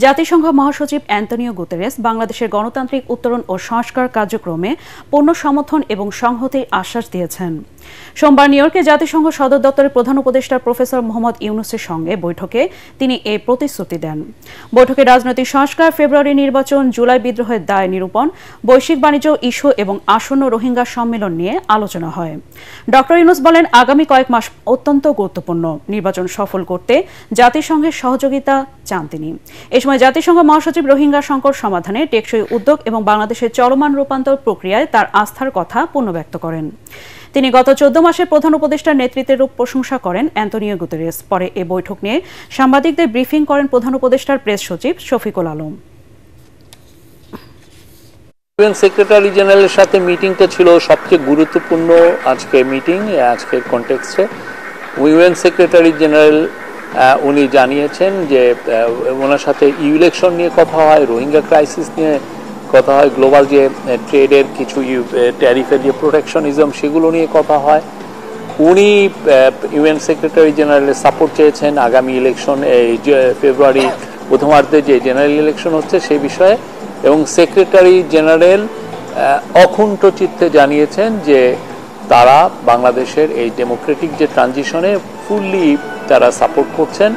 জাতিসংঘ মহাসচিব Antonio Guterres বাংলাদেশের গণতান্ত্রিক উত্তরণ ও সংস্কার কার্যক্রমে পূর্ণ সমর্থন এবং সংহতির আশ্বাস দিয়েছেন। সোমবার নিউ ইয়র্কে জাতিসংঘ সদর দপ্তরের প্রধান উপদেষ্টা প্রফেসর মোহাম্মদ ইউনুসের সঙ্গে বৈঠকে তিনি এই প্রতিশ্রুতি দেন। বৈঠকে রাজনৈতিক সংস্কার, ফেব্রুয়ারি নির্বাচন, জুলাই বিদ্রোহের দায় নিরূপণ, বৈশ্বিক বাণিজ্য ইস্যু এবং আসন্ন রোহিঙ্গা সম্মেলন নিয়ে আলোচনা হয়। ডক্টর ইউনুস বলেন, আগামী কয়েক মাস অত্যন্ত গুরুত্বপূর্ণ। নির্বাচন সফল করতে জাতিসংঘের সহযোগিতা চান তিনি। এ সময় জাতিসংঘ মহাসচিব রোহিঙ্গা সংকট সমাধানে টেকসই উদ্যোগ এবং বাংলাদেশের চলমান রূপান্তর প্রক্রিয়ায় তার আস্থার কথা পুনর্ব্যক্ত করেন। তিনি গত 14 মাসে প্রধান উপদেষ্টার নেতৃত্বের প্রশংসা করেন অ্যান্তোনিও গুতেরেস। পরে এ বৈঠক নিয়ে সাংবাদিকদের ব্রিফিং করেন প্রধান উপদেষ্টার প্রেস সচিব শফিকুল আলম। ইউএন সেক্রেটারি জেনারেলের সাথে মিটিংটা ছিল সবচেয়ে গুরুত্বপূর্ণ আজকের মিটিং। আজকের কনটেক্সটে ইউএন সেক্রেটারি জেনারেল উনি জানিয়েছেন যে ওনার সাথে ইলেকশন নিয়ে কথা হয়, রোহিঙ্গা ক্রাইসিস নিয়ে কথা হয়, গ্লোবাল যে ট্রেডের কিছু ট্যারিফের যে প্রোটেকশনিজম সেগুলো নিয়ে কথা হয়। উনি ইউএন সেক্রেটারি জেনারেলের সাপোর্ট চেয়েছেন আগামী ইলেকশন, এই ফেব্রুয়ারি প্রথমার্ধে যে জেনারেল ইলেকশন হচ্ছে সেই বিষয়ে, এবং সেক্রেটারি জেনারেল অকুণ্ঠ চিত্তে জানিয়েছেন যে তারা বাংলাদেশের এই ডেমোক্রেটিক যে ট্রানজিশনে ফুললি তারা সাপোর্ট করছেন।